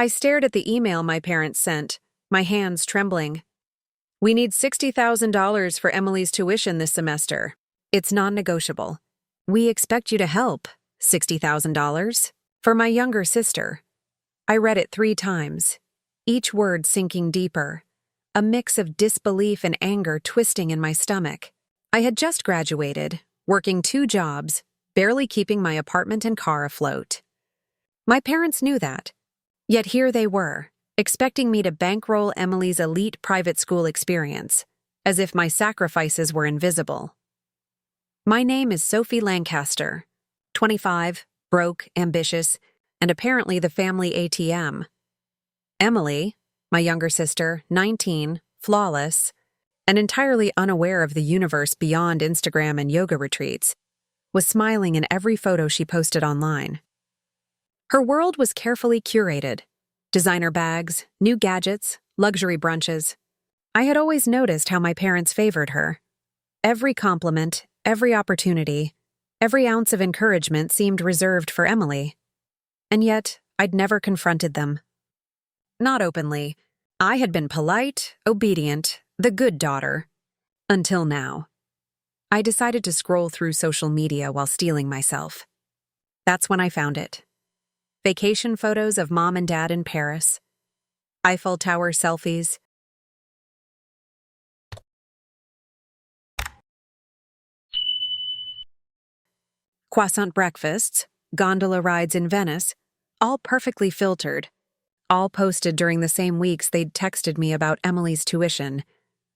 I stared at the email my parents sent, my hands trembling. We need $60,000 for Emily's tuition this semester. It's non-negotiable. We expect you to help. $60,000? For my younger sister. I read it 3 times, each word sinking deeper, a mix of disbelief and anger twisting in my stomach. I had just graduated, working 2 jobs, barely keeping my apartment and car afloat. My parents knew that. Yet here they were, expecting me to bankroll Emily's elite private school experience, as if my sacrifices were invisible. My name is Sophie Lancaster, 25, broke, ambitious, and apparently the family ATM. Emily, my younger sister, 19, flawless, and entirely unaware of the universe beyond Instagram and yoga retreats, was smiling in every photo she posted online. Her world was carefully curated. Designer bags, new gadgets, luxury brunches. I had always noticed how my parents favored her. Every compliment, every opportunity, every ounce of encouragement seemed reserved for Emily. And yet, I'd never confronted them. Not openly. I had been polite, obedient, the good daughter. Until now. I decided to scroll through social media while steeling myself. That's when I found it. Vacation photos of mom and dad in Paris. Eiffel Tower selfies. Croissant breakfasts, gondola rides in Venice, all perfectly filtered, all posted during the same weeks they'd texted me about Emily's tuition.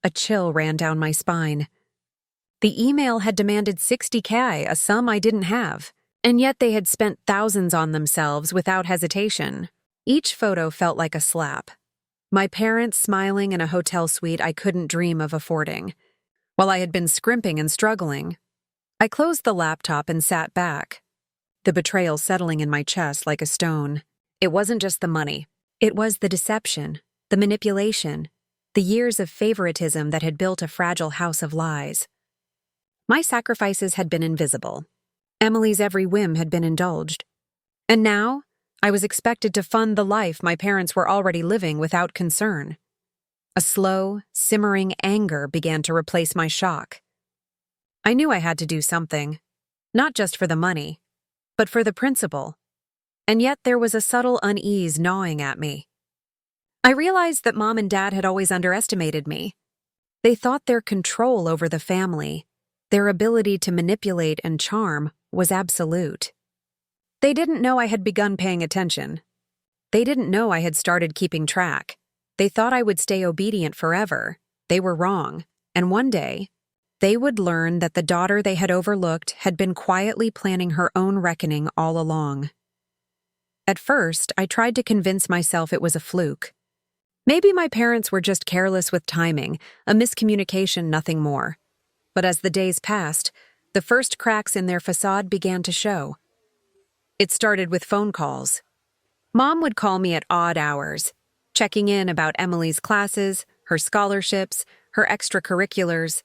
A chill ran down my spine. The email had demanded $60K, a sum I didn't have, and yet they had spent thousands on themselves without hesitation. Each photo felt like a slap. My parents smiling in a hotel suite I couldn't dream of affording, while I had been scrimping and struggling. I closed the laptop and sat back, the betrayal settling in my chest like a stone. It wasn't just the money. It was the deception, the manipulation, the years of favoritism that had built a fragile house of lies. My sacrifices had been invisible. Emily's every whim had been indulged. And now, I was expected to fund the life my parents were already living without concern. A slow, simmering anger began to replace my shock. I knew I had to do something, not just for the money, but for the principle. And yet there was a subtle unease gnawing at me. I realized that mom and dad had always underestimated me. They thought their control over the family, their ability to manipulate and charm, was absolute. They didn't know I had begun paying attention. They didn't know I had started keeping track. They thought I would stay obedient forever. They were wrong, and one day, they would learn that the daughter they had overlooked had been quietly planning her own reckoning all along. At first, I tried to convince myself it was a fluke. Maybe my parents were just careless with timing, a miscommunication, nothing more. But as the days passed, the first cracks in their facade began to show. It started with phone calls. Mom would call me at odd hours, checking in about Emily's classes, her scholarships, her extracurriculars.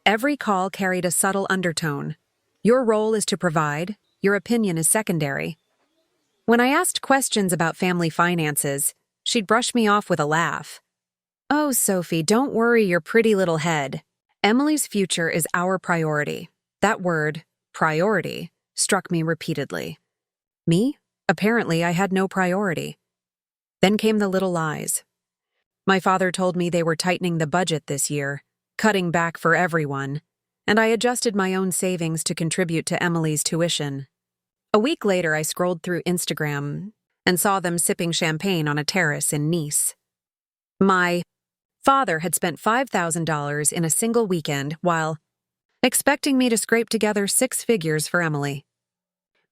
Every call carried a subtle undertone. Your role is to provide, your opinion is secondary. When I asked questions about family finances, she'd brush me off with a laugh. Oh, Sophie, don't worry your pretty little head. Emily's future is our priority. That word, priority, struck me repeatedly. Me? Apparently, I had no priority. Then came the little lies. My father told me they were tightening the budget this year, cutting back for everyone, and I adjusted my own savings to contribute to Emily's tuition. A week later, I scrolled through Instagram and saw them sipping champagne on a terrace in Nice. My father had spent $5,000 in a single weekend while expecting me to scrape together 6 figures for Emily.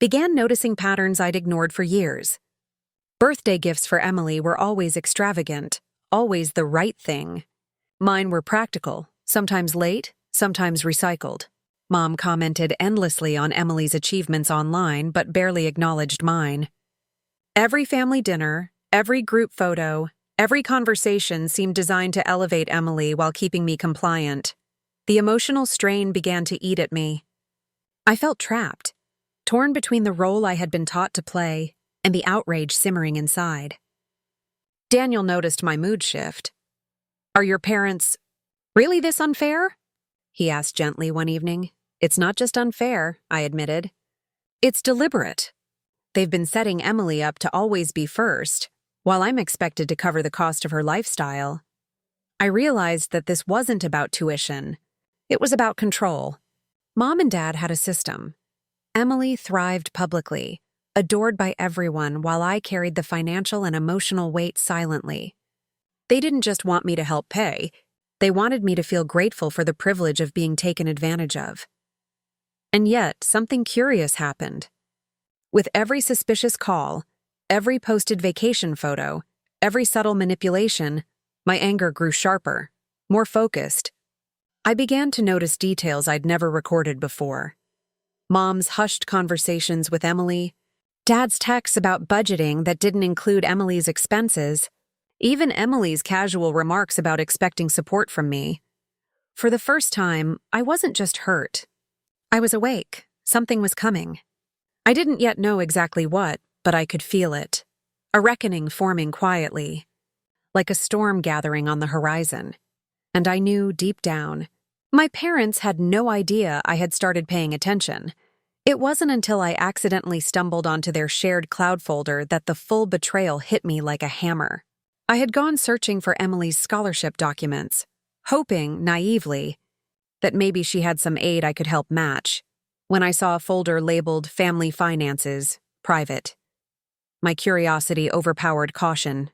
Began noticing patterns I'd ignored for years. Birthday gifts for Emily were always extravagant, always the right thing. Mine were practical, sometimes late, sometimes recycled. Mom commented endlessly on Emily's achievements online but barely acknowledged mine. Every family dinner, every group photo, every conversation seemed designed to elevate Emily while keeping me compliant. The emotional strain began to eat at me. I felt trapped, torn between the role I had been taught to play and the outrage simmering inside. Daniel noticed my mood shift. Are your parents really this unfair? He asked gently one evening. It's not just unfair, I admitted. It's deliberate. They've been setting Emily up to always be first, while I'm expected to cover the cost of her lifestyle. I realized that this wasn't about tuition. It was about control. Mom and Dad had a system. Emily thrived publicly, adored by everyone, while I carried the financial and emotional weight silently. They didn't just want me to help pay, they wanted me to feel grateful for the privilege of being taken advantage of. And yet, something curious happened. With every suspicious call, every posted vacation photo, every subtle manipulation, my anger grew sharper, more focused. I began to notice details I'd never recorded before. Mom's hushed conversations with Emily, Dad's texts about budgeting that didn't include Emily's expenses, even Emily's casual remarks about expecting support from me. For the first time, I wasn't just hurt. I was awake. Something was coming. I didn't yet know exactly what, but I could feel it. A reckoning forming quietly, like a storm gathering on the horizon. And I knew deep down, my parents had no idea I had started paying attention. It wasn't until I accidentally stumbled onto their shared cloud folder that the full betrayal hit me like a hammer. I had gone searching for Emily's scholarship documents, hoping, naively, that maybe she had some aid I could help match, when I saw a folder labeled Family Finances, Private. My curiosity overpowered caution.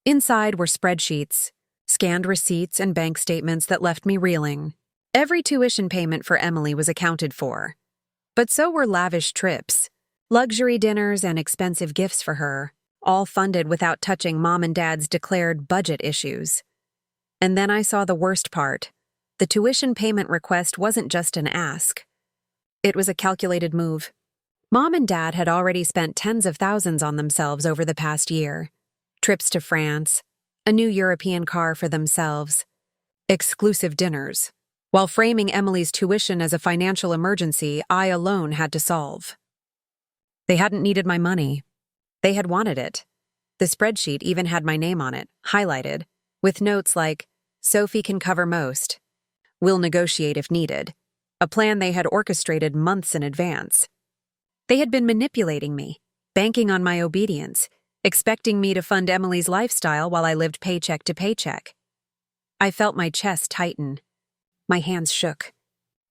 Inside were spreadsheets, scanned receipts, and bank statements that left me reeling. Every tuition payment for Emily was accounted for. But so were lavish trips, luxury dinners, and expensive gifts for her, all funded without touching Mom and Dad's declared budget issues. And then I saw the worst part. The tuition payment request wasn't just an ask. It was a calculated move. Mom and Dad had already spent tens of thousands on themselves over the past year. Trips to France, a new European car for themselves, exclusive dinners. While framing Emily's tuition as a financial emergency I alone had to solve. They hadn't needed my money. They had wanted it. The spreadsheet even had my name on it, highlighted, with notes like, Sophie can cover most. We'll negotiate if needed. A plan they had orchestrated months in advance. They had been manipulating me, banking on my obedience, expecting me to fund Emily's lifestyle while I lived paycheck to paycheck. I felt my chest tighten. My hands shook.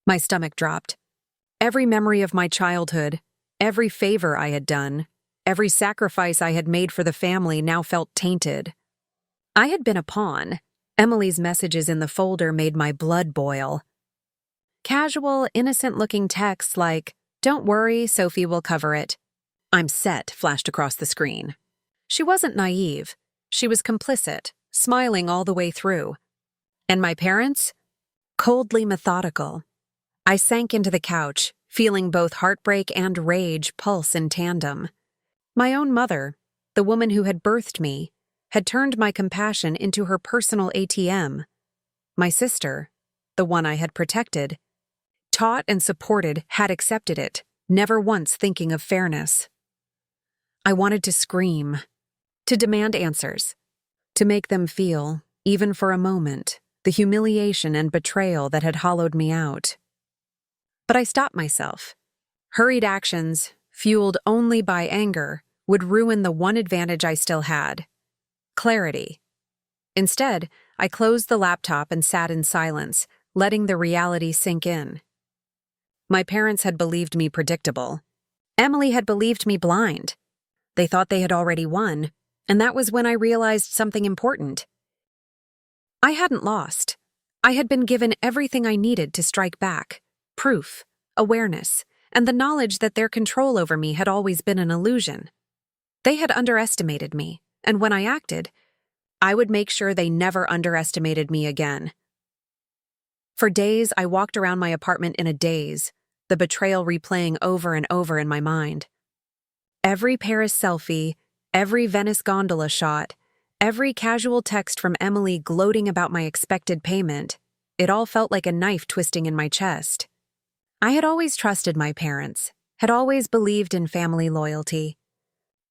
My stomach dropped. Every memory of my childhood, every favor I had done, every sacrifice I had made for the family now felt tainted. I had been a pawn. Emily's messages in the folder made my blood boil. Casual, innocent-looking texts like, "Don't worry, Sophie will cover it. I'm set," flashed across the screen. She wasn't naive. She was complicit, smiling all the way through. And my parents? Coldly methodical. I sank into the couch, feeling both heartbreak and rage pulse in tandem. My own mother, the woman who had birthed me, had turned my compassion into her personal ATM. My sister, the one I had protected, taught and supported, had accepted it, never once thinking of fairness. I wanted to scream, to demand answers, to make them feel, even for a moment, the humiliation and betrayal that had hollowed me out. But I stopped myself. Hurried actions, fueled only by anger, would ruin the one advantage I still had: clarity. Instead, I closed the laptop and sat in silence, letting the reality sink in. My parents had believed me predictable. Emily had believed me blind. They thought they had already won, and that was when I realized something important. I hadn't lost. I had been given everything I needed to strike back: proof, awareness, and the knowledge that their control over me had always been an illusion. They had underestimated me, and when I acted, I would make sure they never underestimated me again. For days, I walked around my apartment in a daze, the betrayal replaying over and over in my mind. Every Paris selfie, every Venice gondola shot, every casual text from Emily gloating about my expected payment, it all felt like a knife twisting in my chest. I had always trusted my parents, had always believed in family loyalty.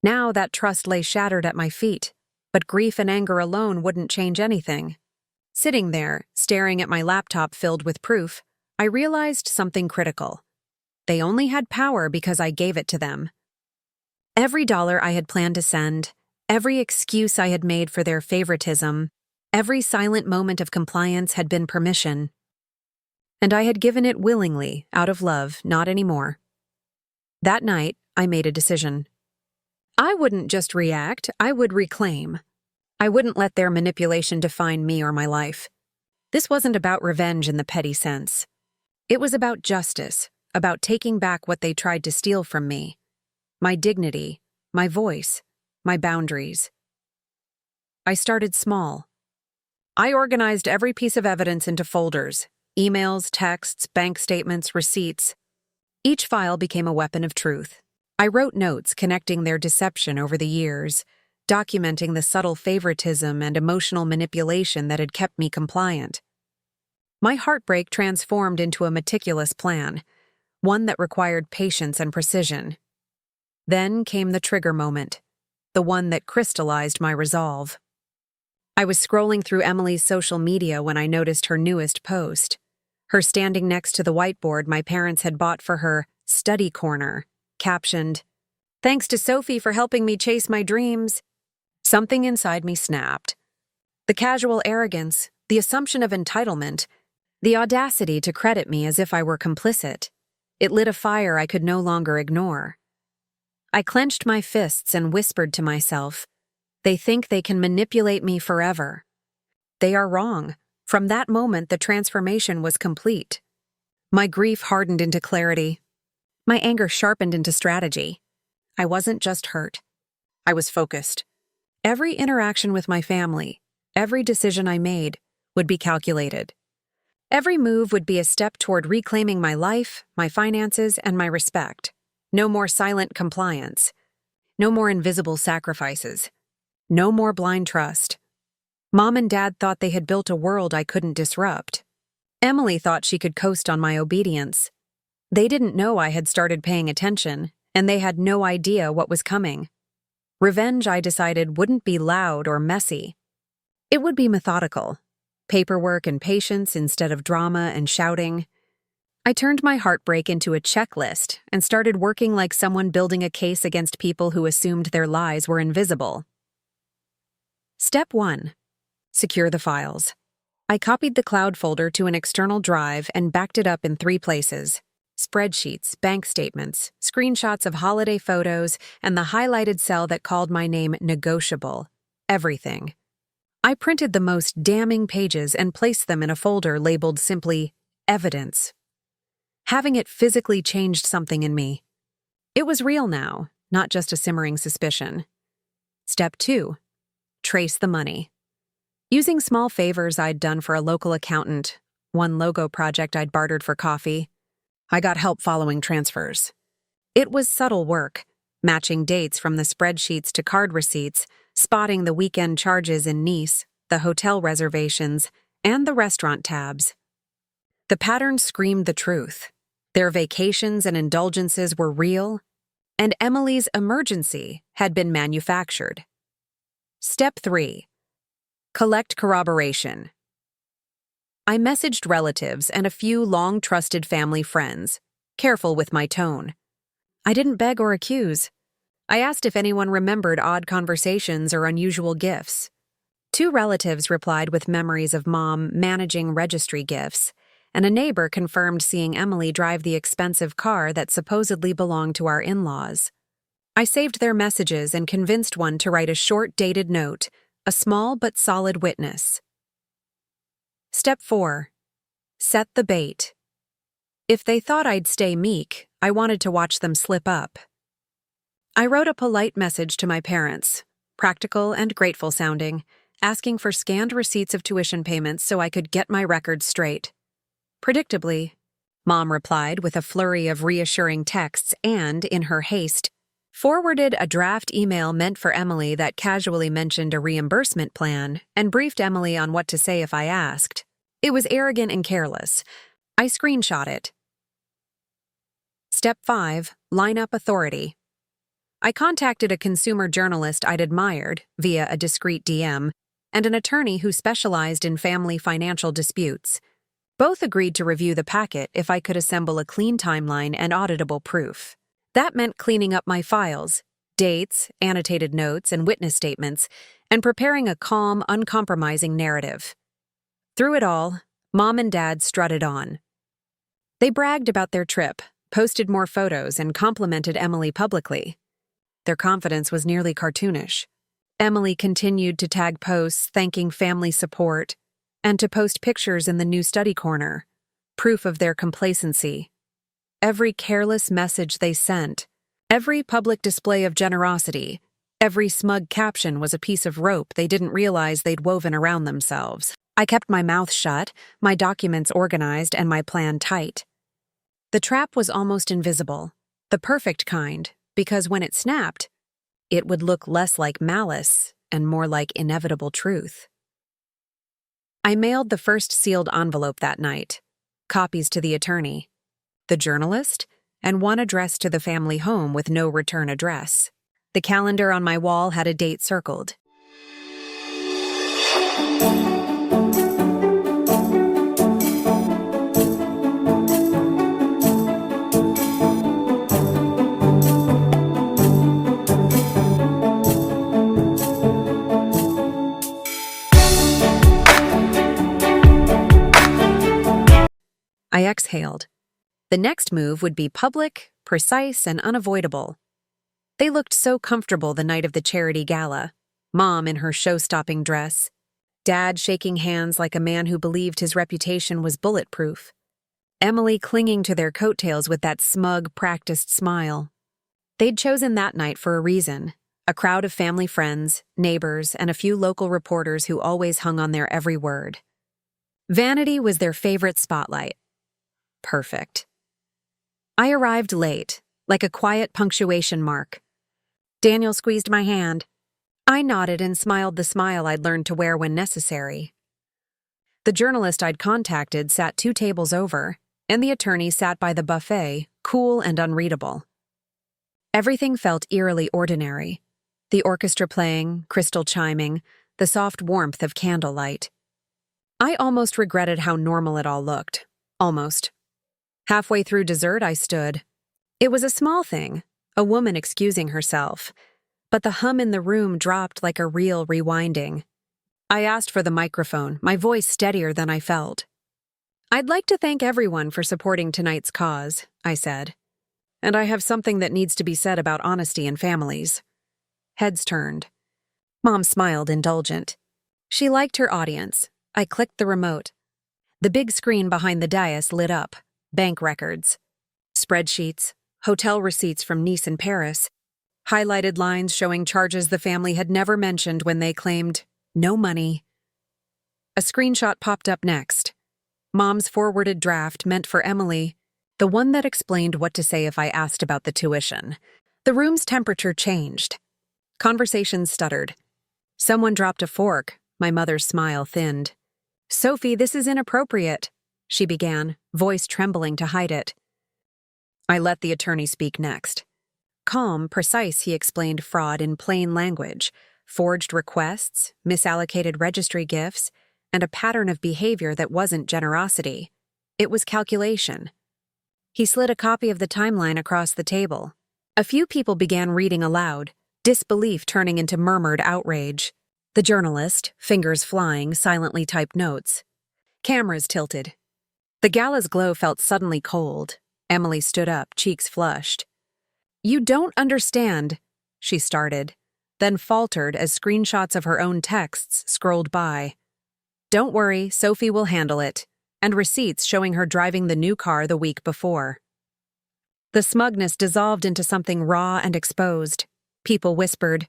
Now that trust lay shattered at my feet, but grief and anger alone wouldn't change anything. Sitting there, staring at my laptop filled with proof, I realized something critical. They only had power because I gave it to them. Every dollar I had planned to send, every excuse I had made for their favoritism, every silent moment of compliance had been permission. And I had given it willingly, out of love, not anymore. That night, I made a decision. I wouldn't just react, I would reclaim. I wouldn't let their manipulation define me or my life. This wasn't about revenge in the petty sense. It was about justice, about taking back what they tried to steal from me. My dignity, my voice, my boundaries. I started small. I organized every piece of evidence into folders: emails, texts, bank statements, receipts. Each file became a weapon of truth. I wrote notes connecting their deception over the years, documenting the subtle favoritism and emotional manipulation that had kept me compliant. My heartbreak transformed into a meticulous plan, one that required patience and precision. Then came the trigger moment, the one that crystallized my resolve. I was scrolling through Emily's social media when I noticed her newest post. Her standing next to the whiteboard my parents had bought for her study corner, captioned, "Thanks to Sophie for helping me chase my dreams." Something inside me snapped. The casual arrogance, the assumption of entitlement, the audacity to credit me as if I were complicit. It lit a fire I could no longer ignore. I clenched my fists and whispered to myself, "They think they can manipulate me forever." They are wrong. From that moment, the transformation was complete. My grief hardened into clarity. My anger sharpened into strategy. I wasn't just hurt. I was focused. Every interaction with my family, every decision I made, would be calculated. Every move would be a step toward reclaiming my life, my finances, and my respect. No more silent compliance. No more invisible sacrifices. No more blind trust. Mom and Dad thought they had built a world I couldn't disrupt. Emily thought she could coast on my obedience. They didn't know I had started paying attention, and they had no idea what was coming. Revenge, I decided, wouldn't be loud or messy. It would be methodical. Paperwork and patience instead of drama and shouting. I turned my heartbreak into a checklist and started working like someone building a case against people who assumed their lies were invisible. Step 1. Secure the files. I copied the cloud folder to an external drive and backed it up in 3 places: spreadsheets, bank statements, screenshots of holiday photos, and the highlighted cell that called my name negotiable. Everything. I printed the most damning pages and placed them in a folder labeled simply evidence. Having it physically changed something in me. It was real now, not just a simmering suspicion. Step 2. Trace the money. Using small favors I'd done for a local accountant, one logo project I'd bartered for coffee, I got help following transfers. It was subtle work, matching dates from the spreadsheets to card receipts, spotting the weekend charges in Nice, the hotel reservations, and the restaurant tabs. The pattern screamed the truth. Their vacations and indulgences were real, and Emily's emergency had been manufactured. Step 3. Collect corroboration. I messaged relatives and a few long-trusted family friends, careful with my tone. I didn't beg or accuse. I asked if anyone remembered odd conversations or unusual gifts. 2 relatives replied with memories of Mom managing registry gifts, and a neighbor confirmed seeing Emily drive the expensive car that supposedly belonged to our in-laws. I saved their messages and convinced one to write a short, dated note, a small but solid witness. Step 4. Set the bait. If they thought I'd stay meek, I wanted to watch them slip up. I wrote a polite message to my parents, practical and grateful sounding, asking for scanned receipts of tuition payments so I could get my records straight. Predictably, Mom replied with a flurry of reassuring texts and, in her haste, forwarded a draft email meant for Emily that casually mentioned a reimbursement plan and briefed Emily on what to say if I asked. It was arrogant and careless. I screenshot it. Step 5. Line up authority. I contacted a consumer journalist I'd admired via a discreet DM and an attorney who specialized in family financial disputes. Both agreed to review the packet if I could assemble a clean timeline and auditable proof. That meant cleaning up my files, dates, annotated notes, and witness statements, and preparing a calm, uncompromising narrative. Through it all, Mom and Dad strutted on. They bragged about their trip, posted more photos, and complimented Emily publicly. Their confidence was nearly cartoonish. Emily continued to tag posts thanking family support and to post pictures in the new study corner, proof of their complacency. Every careless message they sent, every public display of generosity, every smug caption was a piece of rope they didn't realize they'd woven around themselves. I kept my mouth shut, my documents organized, and my plan tight. The trap was almost invisible, the perfect kind, because when it snapped, it would look less like malice and more like inevitable truth. I mailed the first sealed envelope that night, copies to the attorney, the journalist, and one addressed to the family home with no return address. The calendar on my wall had a date circled. I exhaled. The next move would be public, precise, and unavoidable. They looked so comfortable the night of the charity gala, Mom in her show-stopping dress, Dad shaking hands like a man who believed his reputation was bulletproof, Emily clinging to their coattails with that smug, practiced smile. They'd chosen that night for a reason, a crowd of family friends, neighbors, and a few local reporters who always hung on their every word. Vanity was their favorite spotlight. Perfect. I arrived late, like a quiet punctuation mark. Daniel squeezed my hand. I nodded and smiled the smile I'd learned to wear when necessary. The journalist I'd contacted sat 2 tables over, and the attorney sat by the buffet, cool and unreadable. Everything felt eerily ordinary. The orchestra playing, crystal chiming, the soft warmth of candlelight. I almost regretted how normal it all looked. Almost. Halfway through dessert, I stood. It was a small thing, a woman excusing herself, but the hum in the room dropped like a reel rewinding. I asked for the microphone, my voice steadier than I felt. "I'd like to thank everyone for supporting tonight's cause," I said. "And I have something that needs to be said about honesty in families." Heads turned. Mom smiled, indulgent. She liked her audience. I clicked the remote. The big screen behind the dais lit up. Bank records, spreadsheets, hotel receipts from Nice and Paris, highlighted lines showing charges the family had never mentioned when they claimed no money. A screenshot popped up next. Mom's forwarded draft meant for Emily, the one that explained what to say if I asked about the tuition. The room's temperature changed. Conversations stuttered. Someone dropped a fork. My mother's smile thinned. "Sophie, this is inappropriate," she began, voice trembling to hide it. I let the attorney speak next. Calm, precise, he explained fraud in plain language, forged requests, misallocated registry gifts, and a pattern of behavior that wasn't generosity. It was calculation. He slid a copy of the timeline across the table. A few people began reading aloud, disbelief turning into murmured outrage. The journalist, fingers flying, silently typed notes. Cameras tilted. The gala's glow felt suddenly cold. Emily stood up, cheeks flushed. "You don't understand," she started, then faltered as screenshots of her own texts scrolled by. "Don't worry, Sophie will handle it," and receipts showing her driving the new car the week before. The smugness dissolved into something raw and exposed. People whispered.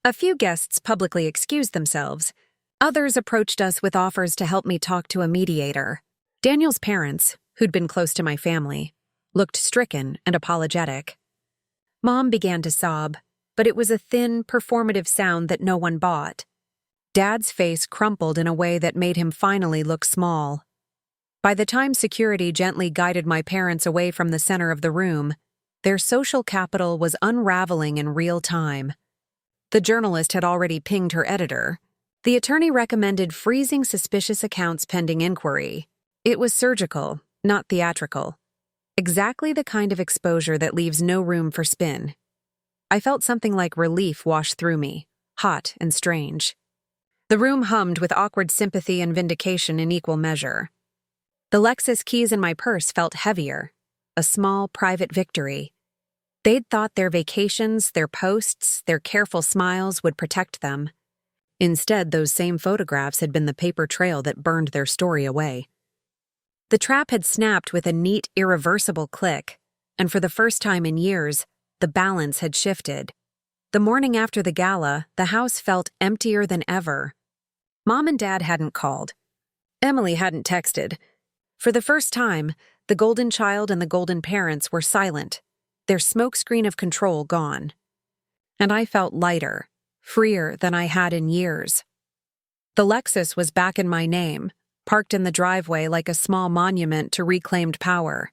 A few guests publicly excused themselves. Others approached us with offers to help me talk to a mediator. Daniel's parents, who'd been close to my family, looked stricken and apologetic. Mom began to sob, but it was a thin, performative sound that no one bought. Dad's face crumpled in a way that made him finally look small. By the time security gently guided my parents away from the center of the room, Their social capital was unraveling in real time. The journalist had already pinged her editor. The attorney recommended freezing suspicious accounts pending inquiry. It was surgical, not theatrical. Exactly the kind of exposure that leaves no room for spin. I felt something like relief wash through me, hot and strange. The room hummed with awkward sympathy and vindication in equal measure. The Lexus keys in my purse felt heavier, a small, private victory. They'd thought their vacations, their posts, their careful smiles would protect them. Instead, those same photographs had been the paper trail that burned their story away. The trap had snapped with a neat, irreversible click, and for the first time in years, the balance had shifted. The morning after the gala, the house felt emptier than ever. Mom and Dad hadn't called. Emily hadn't texted. For the first time, the golden child and the golden parents were silent, their smokescreen of control gone. And I felt lighter, freer than I had in years. The Lexus was back in my name, parked in the driveway like a small monument to reclaimed power.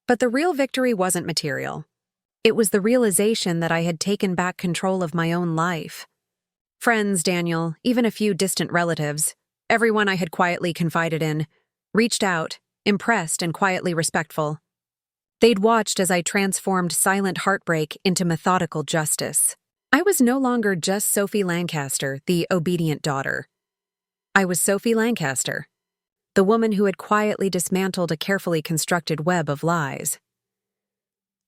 But the real victory wasn't material. It was the realization that I had taken back control of my own life. Friends, Daniel, even a few distant relatives, everyone I had quietly confided in, reached out, impressed and quietly respectful. They'd watched as I transformed silent heartbreak into methodical justice. I was no longer just Sophie Lancaster, the obedient daughter. I was Sophie Lancaster, the woman who had quietly dismantled a carefully constructed web of lies.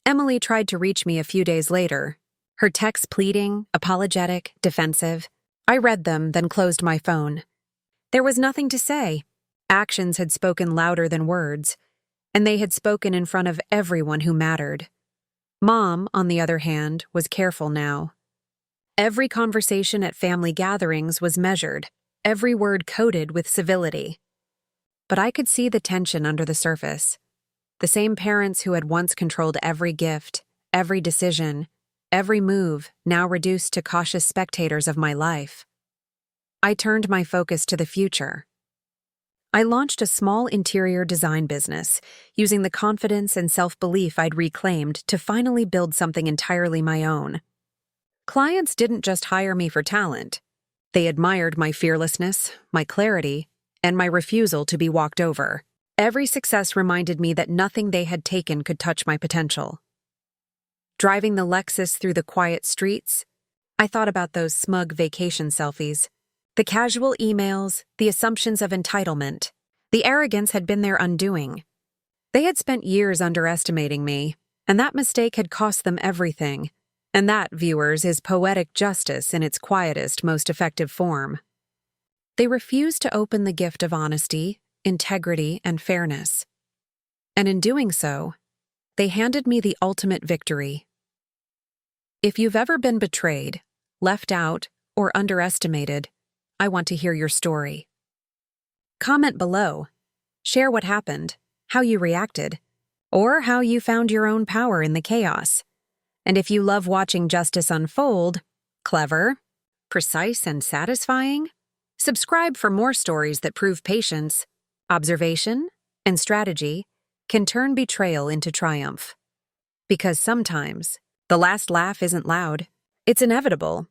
Emily tried to reach me a few days later, her texts pleading, apologetic, defensive. I read them, then closed my phone. There was nothing to say. Actions had spoken louder than words, and they had spoken in front of everyone who mattered. Mom, on the other hand, was careful now. Every conversation at family gatherings was measured, every word coded with civility. But I could see the tension under the surface. The same parents who had once controlled every gift, every decision, every move, now reduced to cautious spectators of my life. I turned my focus to the future. I launched a small interior design business, using the confidence and self-belief I'd reclaimed to finally build something entirely my own. Clients didn't just hire me for talent. They admired my fearlessness, my clarity, and my refusal to be walked over. Every success reminded me that nothing they had taken could touch my potential. Driving the Lexus through the quiet streets, I thought about those smug vacation selfies. The casual emails, the assumptions of entitlement, the arrogance had been their undoing. They had spent years underestimating me, and that mistake had cost them everything. And that, viewers, is poetic justice in its quietest, most effective form. They refused to open the gift of honesty, integrity, and fairness. And in doing so, they handed me the ultimate victory. If you've ever been betrayed, left out, or underestimated, I want to hear your story. Comment below. Share what happened, how you reacted, or how you found your own power in the chaos. And if you love watching justice unfold, clever, precise, and satisfying, subscribe for more stories that prove patience, observation, and strategy can turn betrayal into triumph. Because sometimes, the last laugh isn't loud, it's inevitable.